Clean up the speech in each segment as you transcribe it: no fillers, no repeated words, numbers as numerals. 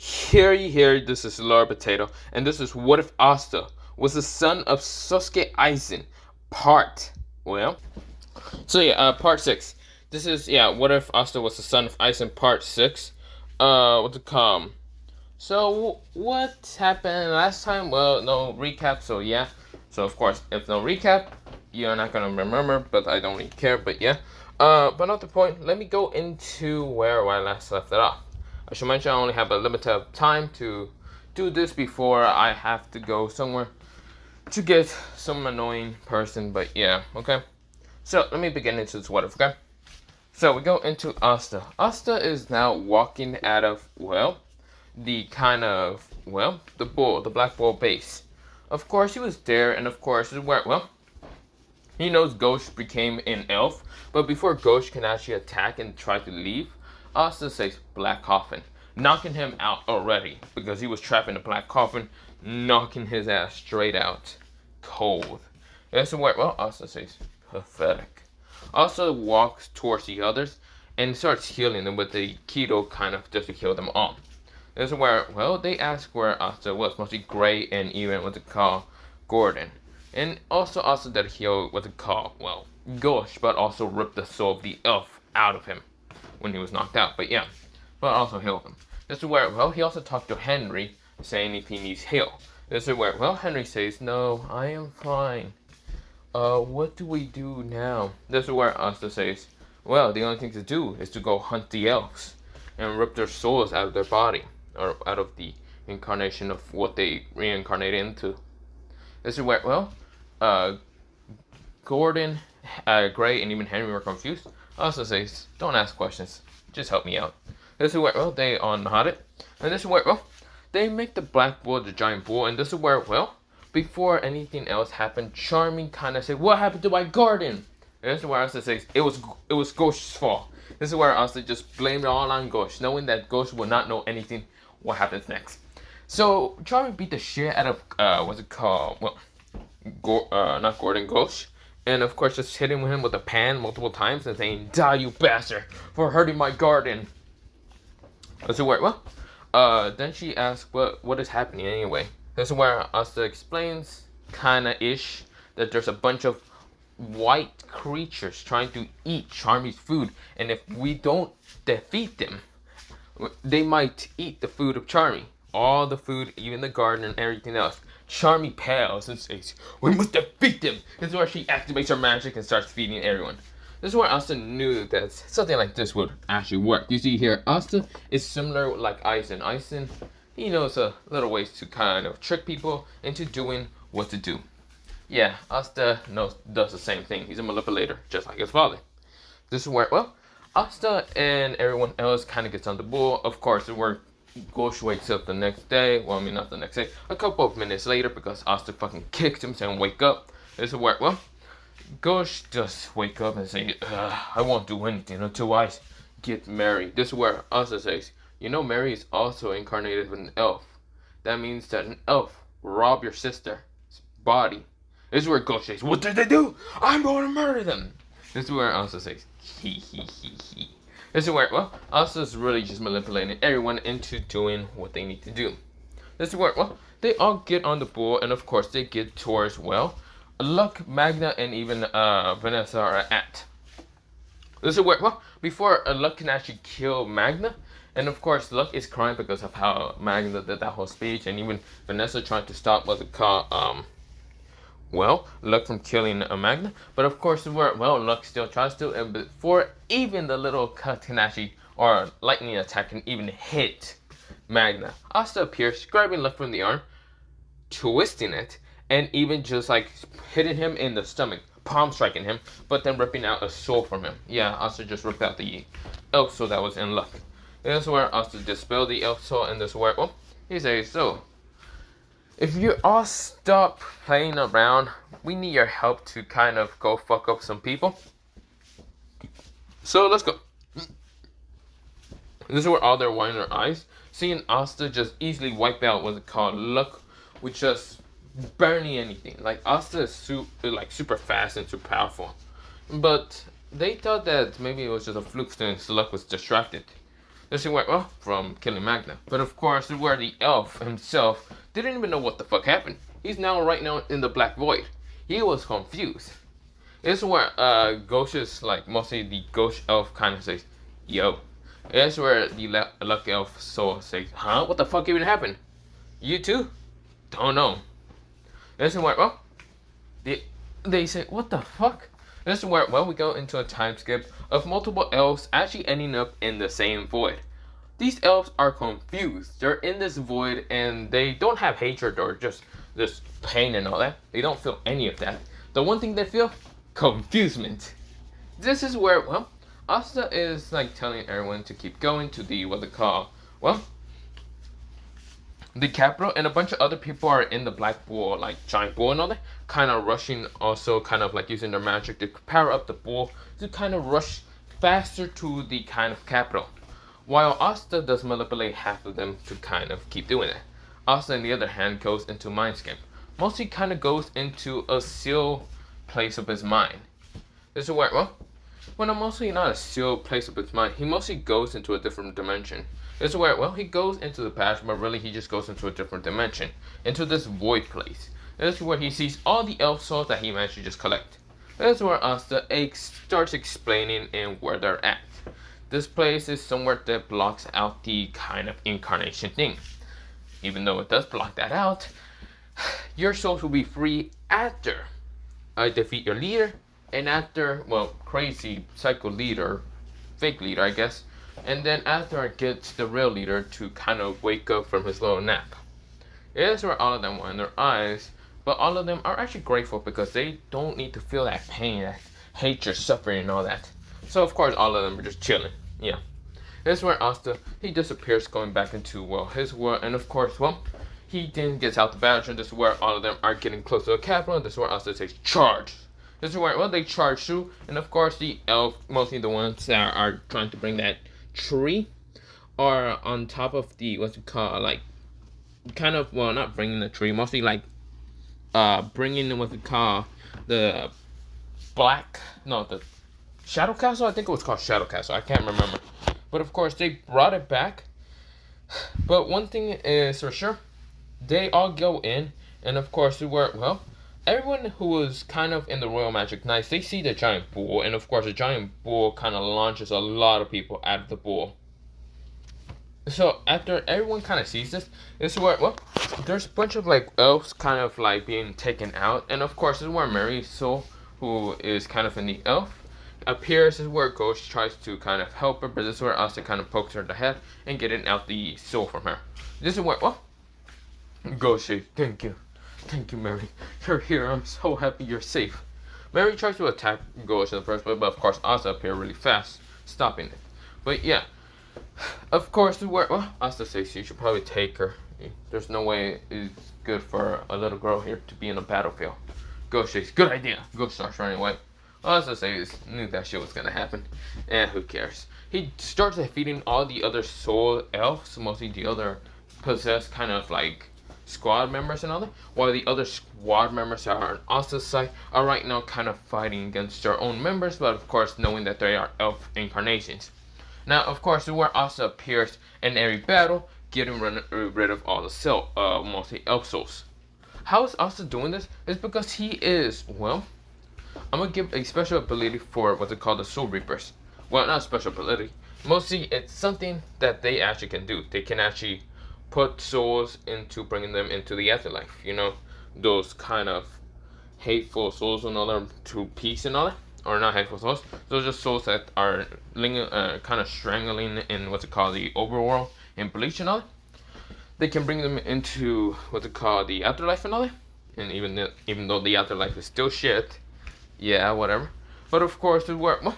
Hear ye hear, this is Lord Potato, and this is What If Asta was the son of Sasuke Aizen, part, well, part 6. This is, What If Asta was the son of Aizen, part 6, what's it called? So, what happened last time? Well, no recap, so yeah. So, of course, if no recap, you're not gonna remember, but I don't really care, but yeah. But not the point, let me go into where I last left it off. I should mention I only have a limited time to do this before I have to go somewhere to get some annoying person, but yeah, okay. So, let me begin into this what if, okay? So, we go into Asta. Asta is now walking out of, well, the kind of, well, the Black Bull base. Of course, he was there, and of course, where, well, he knows Ghost became an elf, but before Ghost can actually attack and try to leave, Asta says Black Coffin, knocking him out already, because he was trapped in the Black Coffin, knocking his ass straight out, cold. That's where, well, Asta says, pathetic. Asta walks towards the others, and starts healing them with the keto kind of just to heal them all. This is where, well, they ask where Asta was, mostly Gray and even what they call Gordon. And also Asta that healed what they call, well, Ghost, but also ripped the soul of the elf out of him when he was knocked out. But yeah, but also healed him. This is where, well, he also talked to Henry, saying if he needs heal. This is where, well, Henry says, no, I am fine. What do we do now? This is where Asta says, well, the only thing to do is to go hunt the elves and rip their souls out of their body, or out of the incarnation of what they reincarnate into. This is where, well, Gordon, Gray, and even Henry were confused. Asta says, don't ask questions, just help me out. This is where, well, they all nodded. And this is where, well, they make the Black Bull the giant bull. And this is where, well, before anything else happened, Charming kind of said, what happened to my garden? And this is where Asta says, it was Ghost's fault. This is where Asta just blamed it all on Ghost, knowing that Ghost would not know anything what happens next. So, Charming beat the shit out of, what's it called? Well, not Gordon, Ghost. And of course, just hitting him with a pan multiple times and saying, die, you bastard, for hurting my garden. This is where, well, then she asks, what is happening anyway? This is where Asta explains, kinda-ish, that there's a bunch of white creatures trying to eat Charmy's food, and if we don't defeat them, they might eat the food of Charmy. All the food, even the garden and everything else. Charmy pales and says, we must defeat them. This is where she activates her magic and starts feeding everyone. This is where Asta knew that something like this would actually work. You see here, Asta is similar like Aizen. Aizen, he knows a little ways to kind of trick people into doing what to do. Yeah, Asta does the same thing. He's a manipulator, just like his father. This is where, well, Asta and everyone else kind of gets on the bull. Of course, where Ghost wakes up the next day. Well, I mean, not the next day. A couple of minutes later, because Asta fucking kicked him, saying, wake up. This is where, well, Ghost just wake up and say, I won't do anything until I get married. This is where Asta says, you know, Mary is also incarnated with an elf. That means that an elf will rob your sister's body. This is where Ghost says, what did they do? I'm going to murder them. This is where Asta says, he. This is where, well, Asta's really just manipulating everyone into doing what they need to do. This is where, well, they all get on the bull, and of course they get towards, well, Luck, Magna, and even Vanessa are at. This is where, well, before Luck can actually kill Magna, and of course Luck is crying because of how Magna did that whole speech, and even Vanessa trying to stop what's it called, well, Luck from killing Magna. But of course, well, Luck still tries to, and before even the little cut can actually, or lightning attack can even hit Magna, Asta appears, grabbing Luck from the arm, twisting it, and even just like hitting him in the stomach, palm striking him, but then ripping out a soul from him. Yeah, Asta just ripped out the elf soul that was in Luck. This is where Asta dispelled the elf soul, and this is where, well, he says, so, if you all stop playing around, we need your help to kind of go fuck up some people. So let's go. This is where all they're winding their eyes, seeing Asta just easily wipe out what's it called, Luck, with just barely anything. Like Asta is super fast and super powerful, but they thought that maybe it was just a fluke since Luck was distracted. This is where, well, from killing Magna. But of course, this is where the elf himself didn't even know what the fuck happened. He's now right now in the Black Void. He was confused. This is where Ghost is like, mostly the Ghost elf kind of says, yo. This is where the Luck elf soul says, huh? What the fuck even happened? You too? Don't know. This is where, well, they say, what the fuck? This is where, well, we go into a time skip of multiple elves actually ending up in the same void. These elves are confused. They're in this void and they don't have hatred or just this pain and all that. They don't feel any of that. The one thing they feel, confusement. This is where, well, Asta is like telling everyone to keep going to the, what they call, well, the capital, and a bunch of other people are in the black bull, like giant bull and all that, kind of rushing, also kind of like using their magic to power up the bull to kind of rush faster to the kind of capital. While Asta does manipulate half of them to kind of keep doing it. Asta, on the other hand, goes into mindscape. Mostly kind of goes into a sealed place of his mind. This is where, well, mostly not a sealed place of his mind, he mostly goes into a different dimension. This is where, well, he goes into the past, but really he just goes into a different dimension, into this void place. This is where he sees all the elf souls that he managed to just collect. This is where Asta starts explaining in where they're at. This place is somewhere that blocks out the kind of incarnation thing. Even though it does block that out, your souls will be free after I defeat your leader, and after, well, crazy psycho leader, fake leader, I guess. And then after I get the real leader to kind of wake up from his little nap. It is where all of them wind their eyes, but all of them are actually grateful because they don't need to feel that pain, that hatred, suffering, and all that. So of course all of them are just chilling. Yeah. This is where Asta, he disappears going back into, well, his world, and of course, well, he then gets out the badge, and this is where all of them are getting close to the capital, and this is where Asta says, charge! This is where, well, they charge through, and of course the elf, mostly the ones that are trying to bring that tree, are on top of the, what's it called, like, kind of, well, not bringing the tree, mostly like, bringing what we call the the Shadow Castle. I think it was called Shadow Castle. I can't remember. But of course, they brought it back. But one thing is for sure, they all go in, and of course, well, everyone who was kind of in the Royal Magic Knights, they see the giant bull, and of course, the giant bull kind of launches a lot of people out of the bull. So after everyone kind of sees this is where, well, there's a bunch of like elves kind of like being taken out, and of course this is where Mary's soul, who is kind of in the elf, appears. This is where Ghost tries to kind of help her, but this is where Asta kind of pokes her in the head and getting out the soul from her. This is where, well, Ghost says, thank you, Mary, you're here, I'm so happy you're safe. Mary tries to attack Ghost in the first place, but of course Asta appears really fast, stopping it. But yeah, of course, well, Asta says you should probably take her. There's no way it's good for a little girl here to be in a battlefield. Ghost says, good idea. Ghost starts running away. Asta says, knew that shit was gonna happen. And who cares? He starts defeating all the other soul elves, mostly the other possessed kind of like squad members and all that, while the other squad members are on Asta's side are right now kind of fighting against their own members, but of course knowing that they are elf incarnations. Now, of course, where Asta appears in every battle, getting rid of all the mostly elf souls. How is Asta doing this? It's because he is, well, I'm gonna give a special ability for what's it called, the Soul Reapers. Well, not a special ability. Mostly, it's something that they actually can do. They can actually put souls into bringing them into the afterlife. You know, those kind of hateful souls and all that to peace and all that. Or not hateful souls. Those are souls that are kind of strangling in what's it called, the overworld and Bleach and all that. They can bring them into what's it called, the afterlife and all that. And even though the afterlife is still shit, yeah, whatever. But of course, well,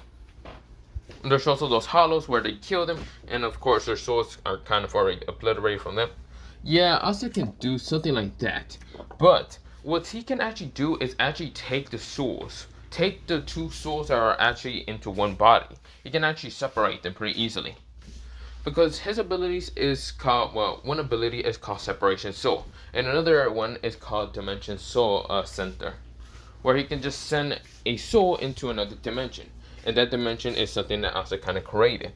there's also those hollows where they kill them, and of course their souls are kind of already obliterated from them. Yeah, Asta can do something like that. But what he can actually do is actually take the souls. Take the two souls that are actually into one body. He can actually separate them pretty easily. Because his abilities is called, well, one ability is called Separation Soul. And another one is called Dimension Soul Center. Where he can just send a soul into another dimension. And that dimension is something that Asta kind of created.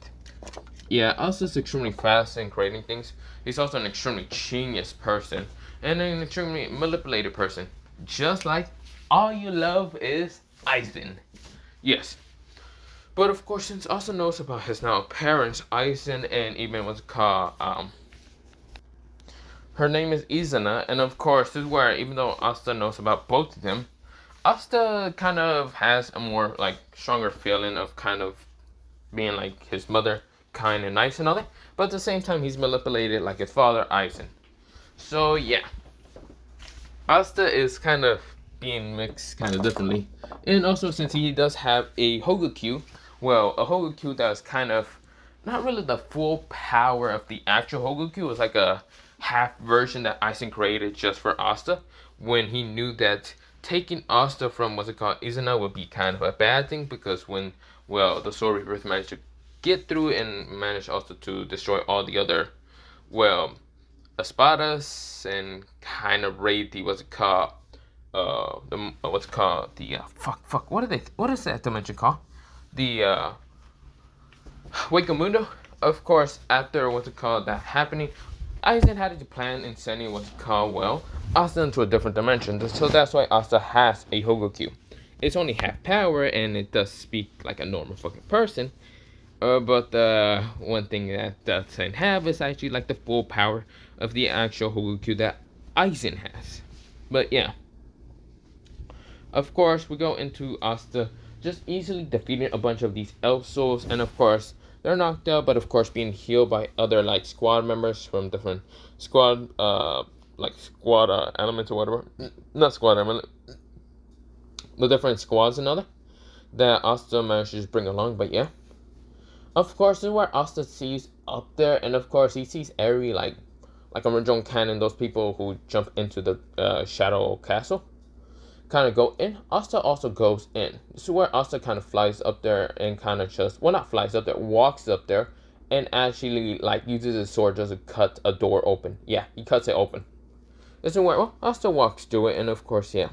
Yeah, Asta's extremely fast in creating things. He's also an extremely genius person and an extremely manipulated person. Just like all you love is Aizen. Yes. But of course, since Asta knows about his now parents, Aizen and even what's called her name is Izana, and of course, this is where even though Asta knows about both of them, Asta kind of has a more like stronger feeling of kind of being like his mother, kind and nice and all that. But at the same time, he's manipulated like his father, Aizen. So yeah, Asta is kind of being mixed kind of differently. And also since he does have a Hogakyu, well, a Hogakyu that's kind of not really the full power of the actual Hogakyu. It's like a half version that Aizen created just for Asta when he knew that taking Asta from what's it called Izuna would be kind of a bad thing because when well the Sword Reapers managed to get through and managed also to destroy all the other well espadas and kind of raid the what's it called the what's it called the what is that dimension called the Wakamundo. Of course, after what's it called that happening, Aizen had to plan in sending what's it called well Asta into a different dimension. So that's why Asta has a Hogakyu. It's only half power and it does speak like a normal fucking person. But the one thing that doesn't have is actually like the full power of the actual Hogakyu that Aizen has. But yeah. Of course, we go into Asta just easily defeating a bunch of these elf souls, and of course, they're knocked out, but of course being healed by other like squad members from different squad, elements or whatever. Not squad element, the different squads and other that Asta manages to bring along. But yeah, of course, this is where Asta sees up there, and of course he sees every like original canon, those people who jump into the Shadow Castle kind of go in. Asta also goes in. This is where Asta kind of flies up there and kind of just, well, not flies up there, walks up there and actually like uses his sword just to cut a door open. Yeah, he cuts it open. This is where, well, Asta walks through it, and of course, yeah.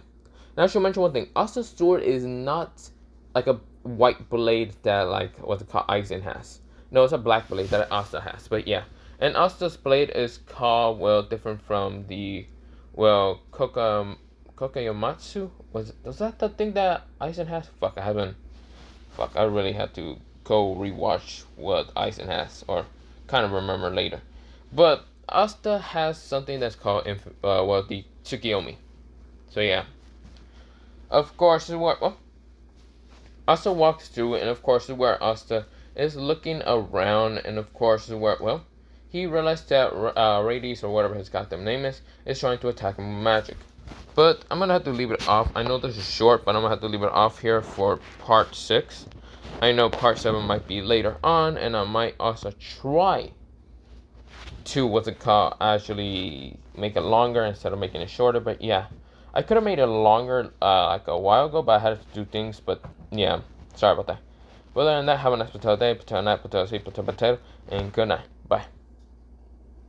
Now I should mention one thing. Asta's sword is not like a white blade that like what's it called Aizen has. No, it's a black blade that Asta has. But yeah, and Asta's blade is called well different from the well Kokayamatsu? Was that the thing that Aizen has? I really had to go rewatch what Aizen has, or kind of remember later. But Asta has something that's called the Tsukiyomi. So yeah. Of course, well, Asta walks through, and of course, where Asta is looking around, and of course, where well, he realized that Radius or whatever his goddamn name is trying to attack him with magic. But I'm gonna have to leave it off. I know this is short, but I'm gonna have to leave it off here for part 6. I know part 7 might be later on, and I might also try to what's it called actually make it longer instead of making it shorter. But yeah, I could have made it longer like a while ago, but I had to do things. But yeah, sorry about that. But other than that, have a nice potato day, potato night, potato sleep, potato, and good night. Bye.